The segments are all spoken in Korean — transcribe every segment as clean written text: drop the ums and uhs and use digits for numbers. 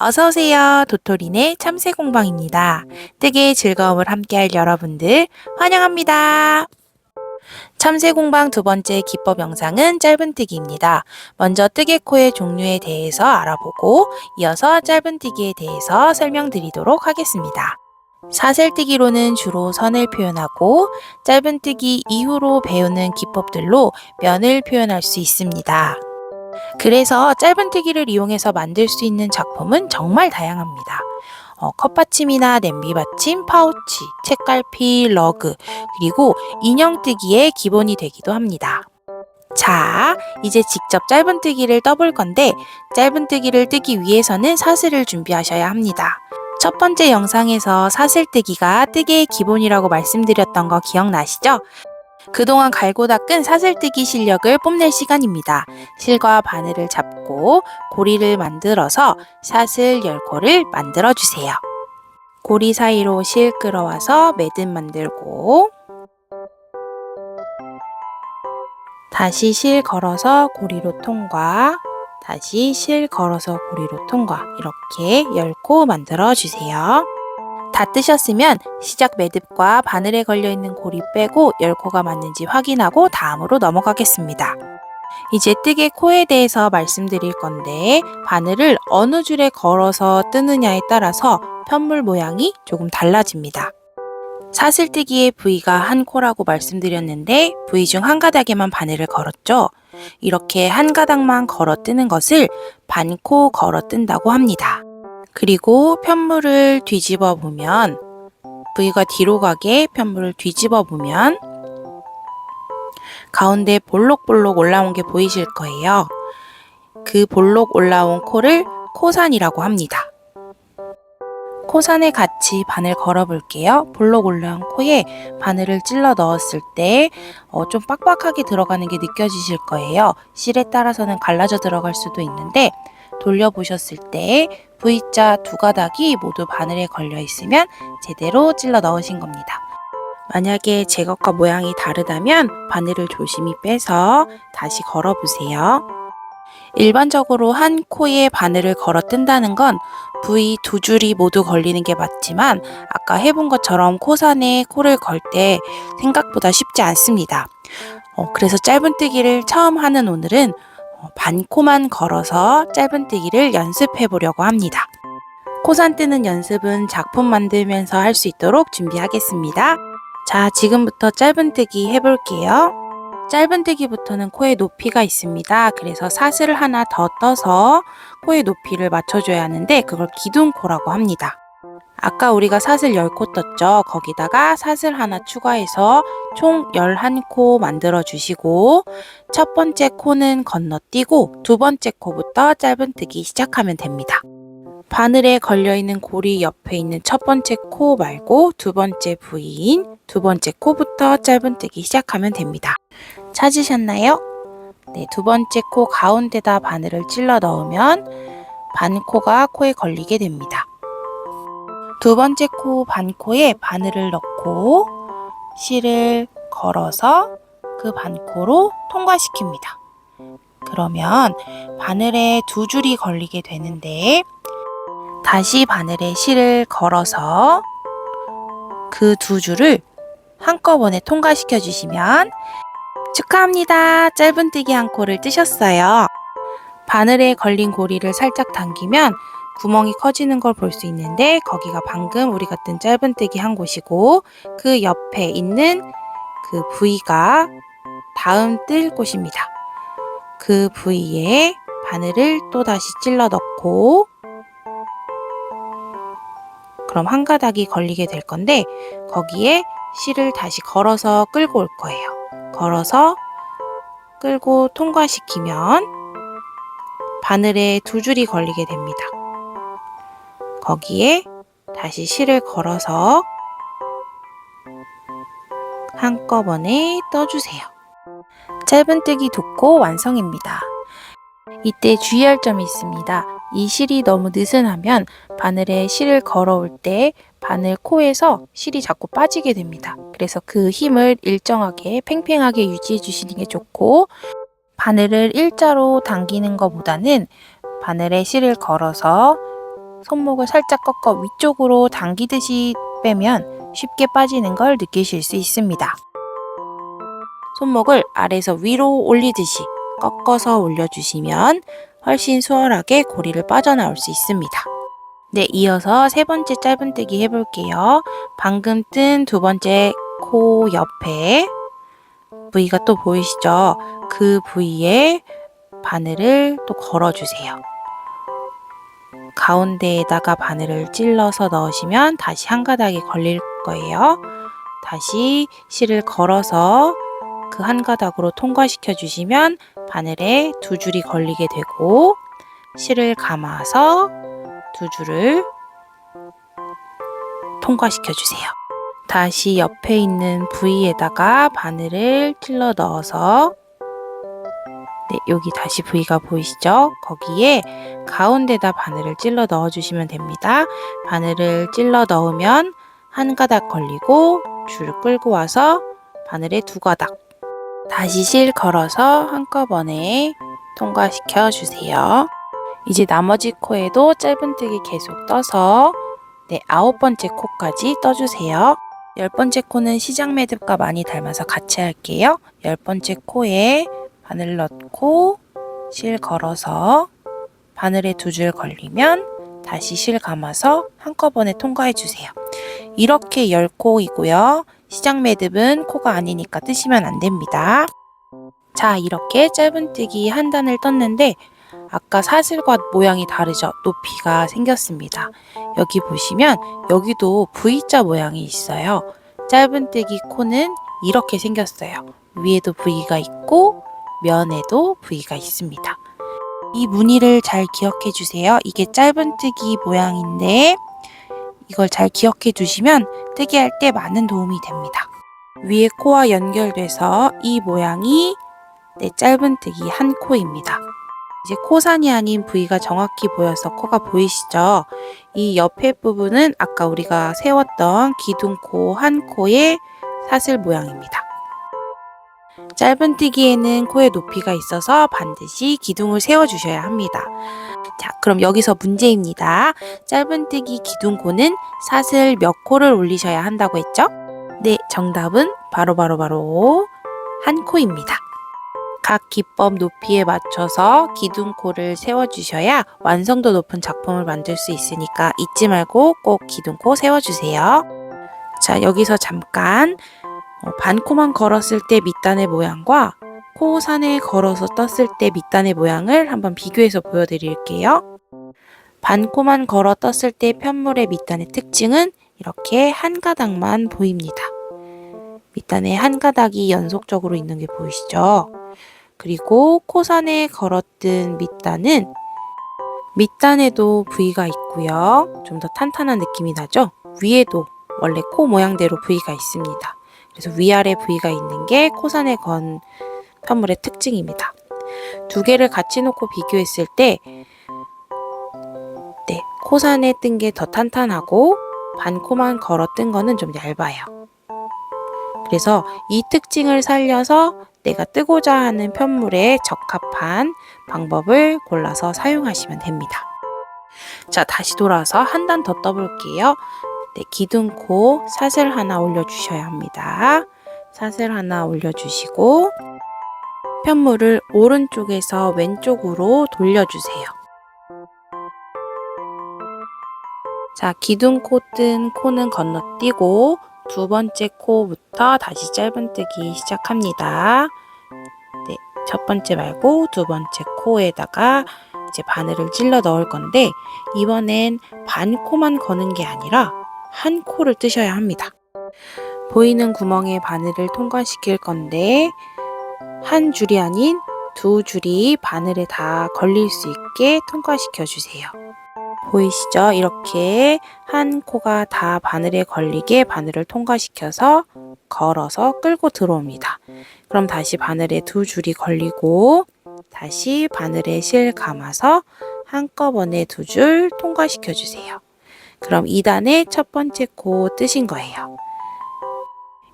어서오세요. 도토리네 참새공방입니다. 뜨개의 즐거움을 함께할 여러분들 환영합니다. 참새공방 두 번째 기법 영상은 짧은뜨기입니다. 먼저 뜨개코의 종류에 대해서 알아보고 이어서 짧은뜨기에 대해서 설명드리도록 하겠습니다. 사슬뜨기로는 주로 선을 표현하고 짧은뜨기 이후로 배우는 기법들로 면을 표현할 수 있습니다. 그래서 짧은뜨기를 이용해서 만들 수 있는 작품은 정말 다양합니다. 컵받침이나 냄비받침, 파우치, 책갈피, 러그, 그리고 인형뜨기의 기본이 되기도 합니다. 자, 이제 직접 짧은뜨기를 떠볼 건데 짧은뜨기를 뜨기 위해서는 사슬을 준비하셔야 합니다. 첫 번째 영상에서 사슬뜨기가 뜨개의 기본이라고 말씀드렸던 거 기억나시죠? 그동안 갈고 닦은 사슬뜨기 실력을 뽐낼 시간입니다. 실과 바늘을 잡고 고리를 만들어서 사슬 10코를 만들어 주세요. 고리 사이로 실 끌어와서 매듭 만들고 다시 실 걸어서 고리로 통과, 다시 실 걸어서 고리로 통과, 이렇게 10코 만들어 주세요. 다 뜨셨으면 시작 매듭과 바늘에 걸려있는 고리 빼고 10코가 맞는지 확인하고 다음으로 넘어가겠습니다. 이제 뜨개 코에 대해서 말씀드릴 건데 바늘을 어느 줄에 걸어서 뜨느냐에 따라서 편물 모양이 조금 달라집니다. 사슬뜨기의 부위가 한 코라고 말씀드렸는데 부위 중 한 가닥에만 바늘을 걸었죠. 이렇게 한 가닥만 걸어 뜨는 것을 반코 걸어 뜬다고 합니다. 그리고 편물을 뒤집어 보면 부위가 뒤로 가게 편물을 뒤집어 보면 가운데 볼록볼록 올라온 게 보이실 거예요. 그 볼록 올라온 코를 코산이라고 합니다. 코산에 같이 바늘 걸어 볼게요. 볼록 올라온 코에 바늘을 찔러 넣었을 때 좀 빡빡하게 들어가는 게 느껴지실 거예요. 실에 따라서는 갈라져 들어갈 수도 있는데 돌려보셨을 때 V자 두 가닥이 모두 바늘에 걸려 있으면 제대로 찔러 넣으신 겁니다. 만약에 제것과 모양이 다르다면 바늘을 조심히 빼서 다시 걸어보세요. 일반적으로 한 코에 바늘을 걸어 뜬다는 건 V 두 줄이 모두 걸리는 게 맞지만 아까 해본 것처럼 코산에 코를 걸 때 생각보다 쉽지 않습니다. 그래서 짧은뜨기를 처음 하는 오늘은 반코만 걸어서 짧은뜨기를 연습해 보려고 합니다. 코산 뜨는 연습은 작품 만들면서 할 수 있도록 준비하겠습니다. 자, 지금부터 짧은뜨기 해볼게요. 짧은뜨기부터는 코의 높이가 있습니다. 그래서 사슬을 하나 더 떠서 코의 높이를 맞춰줘야 하는데 그걸 기둥코라고 합니다. 아까 우리가 사슬 10코 떴죠? 거기다가 사슬 하나 추가해서 총 11코 만들어 주시고 첫 번째 코는 건너뛰고 두 번째 코부터 짧은뜨기 시작하면 됩니다. 바늘에 걸려있는 고리 옆에 있는 첫 번째 코 말고 두 번째 부위인 두 번째 코부터 짧은뜨기 시작하면 됩니다. 찾으셨나요? 네, 두 번째 코 가운데다 바늘을 찔러 넣으면 반코가 코에 걸리게 됩니다. 두 번째 코 반코에 바늘을 넣고 실을 걸어서 그 반코로 통과시킵니다. 그러면 바늘에 두 줄이 걸리게 되는데 다시 바늘에 실을 걸어서 그 두 줄을 한꺼번에 통과시켜 주시면 축하합니다. 짧은뜨기 한 코를 뜨셨어요. 바늘에 걸린 고리를 살짝 당기면 구멍이 커지는 걸 볼 수 있는데 거기가 방금 우리가 뜬 짧은뜨기 한 곳이고 그 옆에 있는 그 부위가 다음 뜰 곳입니다. 그 부위에 바늘을 또 다시 찔러 넣고 그럼 한 가닥이 걸리게 될 건데 거기에 실을 다시 걸어서 끌고 올 거예요. 걸어서 끌고 통과시키면 바늘에 두 줄이 걸리게 됩니다. 거기에 다시 실을 걸어서 한꺼번에 떠주세요. 짧은뜨기 두 코 완성입니다. 이때 주의할 점이 있습니다. 이 실이 너무 느슨하면 바늘에 실을 걸어올 때 바늘 코에서 실이 자꾸 빠지게 됩니다. 그래서 그 힘을 일정하게 팽팽하게 유지해 주시는 게 좋고 바늘을 일자로 당기는 것보다는 바늘에 실을 걸어서 손목을 살짝 꺾어 위쪽으로 당기듯이 빼면 쉽게 빠지는 걸 느끼실 수 있습니다. 손목을 아래에서 위로 올리듯이 꺾어서 올려주시면 훨씬 수월하게 고리를 빠져나올 수 있습니다. 네, 이어서 세 번째 짧은뜨기 해볼게요. 방금 뜬 두 번째 코 옆에 부위가 또 보이시죠? 그 부위에 바늘을 또 걸어주세요. 가운데에다가 바늘을 찔러서 넣으시면 다시 한 가닥이 걸릴 거예요. 다시 실을 걸어서 그 한 가닥으로 통과시켜 주시면 바늘에 두 줄이 걸리게 되고, 실을 감아서 두 줄을 통과시켜 주세요. 다시 옆에 있는 부위에다가 바늘을 찔러 넣어서, 네, 여기 다시 부위가 보이시죠? 거기에 가운데다 바늘을 찔러 넣어 주시면 됩니다. 바늘을 찔러 넣으면 한 가닥 걸리고 줄 끌고 와서 바늘에 두 가닥, 다시 실 걸어서 한꺼번에 통과시켜 주세요. 이제 나머지 코에도 짧은뜨기 계속 떠서 네, 9번째 코까지 떠주세요. 10번째 코는 시작 매듭과 많이 닮아서 같이 할게요. 10번째 코에 바늘 넣고 실 걸어서 바늘에 두 줄 걸리면 다시 실 감아서 한꺼번에 통과해 주세요. 이렇게 10코이고요. 시작 매듭은 코가 아니니까 뜨시면 안 됩니다. 자, 이렇게 짧은뜨기 한 단을 떴는데 아까 사슬과 모양이 다르죠? 높이가 생겼습니다. 여기 보시면 여기도 V자 모양이 있어요. 짧은뜨기 코는 이렇게 생겼어요. 위에도 V가 있고 면에도 V가 있습니다. 이 무늬를 잘 기억해 주세요. 이게 짧은뜨기 모양인데 이걸 잘 기억해 두시면 뜨기할 때 많은 도움이 됩니다. 위에 코와 연결돼서 이 모양이 짧은뜨기 한 코입니다. 이제 코산이 아닌 부위가 정확히 보여서 코가 보이시죠? 이 옆에 부분은 아까 우리가 세웠던 기둥코 한 코의 사슬 모양입니다. 짧은뜨기에는 코의 높이가 있어서 반드시 기둥을 세워주셔야 합니다. 자, 그럼 여기서 문제입니다. 짧은뜨기 기둥코는 사슬 몇 코를 올리셔야 한다고 했죠? 네, 정답은 바로 한 코입니다. 각 기법 높이에 맞춰서 기둥코를 세워주셔야 완성도 높은 작품을 만들 수 있으니까 잊지 말고 꼭 기둥코 세워주세요. 자, 여기서 잠깐 반코만 걸었을 때 밑단의 모양과 코산에 걸어서 떴을 때 밑단의 모양을 한번 비교해서 보여드릴게요. 반코만 걸어 떴을 때 편물의 밑단의 특징은 이렇게 한 가닥만 보입니다. 밑단에 한 가닥이 연속적으로 있는 게 보이시죠? 그리고 코산에 걸어뜬 밑단은 밑단에도 V가 있고요. 좀 더 탄탄한 느낌이 나죠? 위에도 원래 코 모양대로 V가 있습니다. 그래서 위아래 V가 있는 게 코산에 건 편물의 특징입니다. 두 개를 같이 놓고 비교했을 때 코산에 뜬 게 더 탄탄하고 반코만 걸어 뜬 거는 좀 얇아요. 그래서 이 특징을 살려서 내가 뜨고자 하는 편물에 적합한 방법을 골라서 사용하시면 됩니다. 자, 다시 돌아와서 한 단 더 떠볼게요. 네, 기둥코 사슬 하나 올려주셔야 합니다. 사슬 하나 올려주시고 편물을 오른쪽에서 왼쪽으로 돌려주세요. 자, 기둥코 뜬 코는 건너뛰고 두 번째 코부터 다시 짧은뜨기 시작합니다. 네, 첫 번째 말고 두 번째 코에다가 이제 바늘을 찔러 넣을 건데 이번엔 반 코만 거는 게 아니라 한 코를 뜨셔야 합니다. 보이는 구멍에 바늘을 통과시킬 건데 한 줄이 아닌 두 줄이 바늘에 다 걸릴 수 있게 통과시켜 주세요. 보이시죠? 이렇게 한 코가 다 바늘에 걸리게 바늘을 통과시켜서 걸어서 끌고 들어옵니다. 그럼 다시 바늘에 두 줄이 걸리고 다시 바늘에 실 감아서 한꺼번에 두 줄 통과시켜 주세요. 그럼 2단의 첫 번째 코 뜨신 거예요.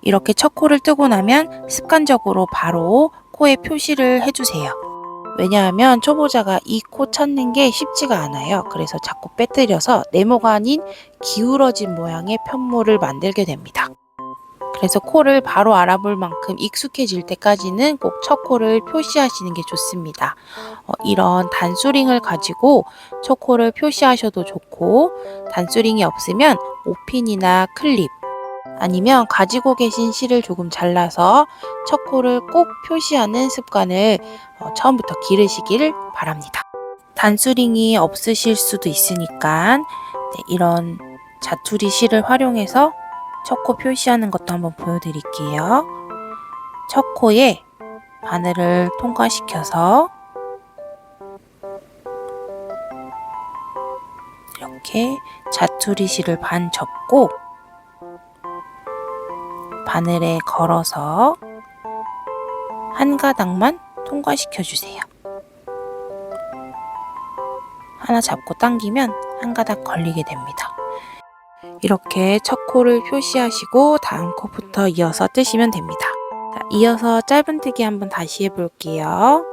이렇게 첫 코를 뜨고 나면 습관적으로 바로 코에 표시를 해주세요. 왜냐하면 초보자가 이 코 찾는 게 쉽지가 않아요. 그래서 자꾸 빼뜨려서 네모가 아닌 기울어진 모양의 편모를 만들게 됩니다. 그래서 코를 바로 알아볼 만큼 익숙해질 때까지는 꼭 첫 코를 표시하시는 게 좋습니다. 이런 단수링을 가지고 첫 코를 표시하셔도 좋고, 단수링이 없으면 오핀이나 클립, 아니면 가지고 계신 실을 조금 잘라서 첫 코를 꼭 표시하는 습관을 처음부터 기르시길 바랍니다. 단수링이 없으실 수도 있으니까 이런 자투리 실을 활용해서 첫 코 표시하는 것도 한번 보여드릴게요. 첫 코에 바늘을 통과시켜서 이렇게 자투리 실을 반 접고 바늘에 걸어서 한 가닥만 통과시켜 주세요. 하나 잡고 당기면 한 가닥 걸리게 됩니다. 이렇게 첫 코를 표시하시고 다음 코부터 이어서 뜨시면 됩니다. 자, 이어서 짧은뜨기 한번 다시 해볼게요.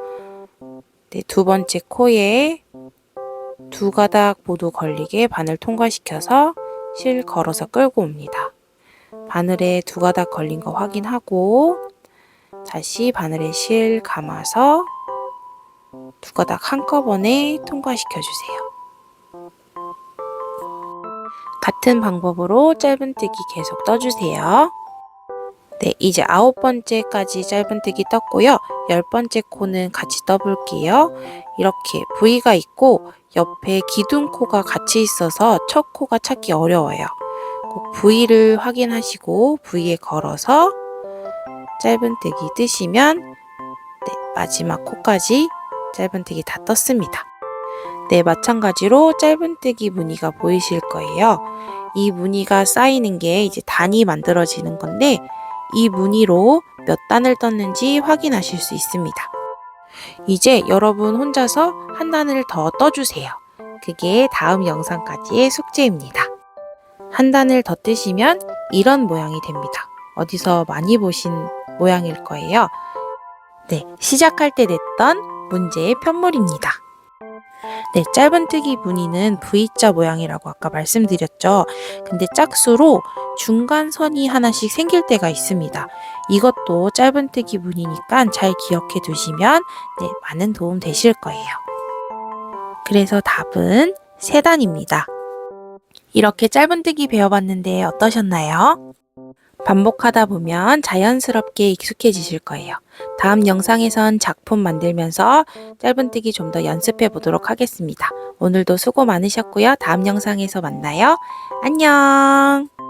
네, 두 번째 코에 두 가닥 모두 걸리게 바늘 통과시켜서 실 걸어서 끌고 옵니다. 바늘에 두 가닥 걸린 거 확인하고 다시 바늘에 실 감아서 두 가닥 한꺼번에 통과시켜 주세요. 같은 방법으로 짧은뜨기 계속 떠주세요. 네, 이제 9번째까지 짧은뜨기 떴고요. 10번째 코는 같이 떠볼게요. 이렇게 V가 있고 옆에 기둥코가 같이 있어서 첫 코가 찾기 어려워요. 꼭 V를 확인하시고 V에 걸어서 짧은뜨기 뜨시면 네, 마지막 코까지 짧은뜨기 다 떴습니다. 네, 마찬가지로 짧은뜨기 무늬가 보이실 거예요. 이 무늬가 쌓이는 게 이제 단이 만들어지는 건데 이 무늬로 몇 단을 떴는지 확인하실 수 있습니다. 이제 여러분 혼자서 한 단을 더 떠주세요. 그게 다음 영상까지의 숙제입니다. 한 단을 더 뜨시면 이런 모양이 됩니다. 어디서 많이 보신 모양일 거예요. 네, 시작할 때 냈던 문제의 편물입니다. 네, 짧은뜨기 무늬는 V자 모양이라고 아까 말씀드렸죠. 근데 짝수로 중간선이 하나씩 생길 때가 있습니다. 이것도 짧은뜨기 무늬니까 잘 기억해 두시면 네, 많은 도움 되실 거예요. 그래서 답은 3단입니다. 이렇게 짧은뜨기 배워봤는데 어떠셨나요? 반복하다 보면 자연스럽게 익숙해지실 거예요. 다음 영상에선 작품 만들면서 짧은뜨기 좀 더 연습해 보도록 하겠습니다. 오늘도 수고 많으셨고요. 다음 영상에서 만나요. 안녕!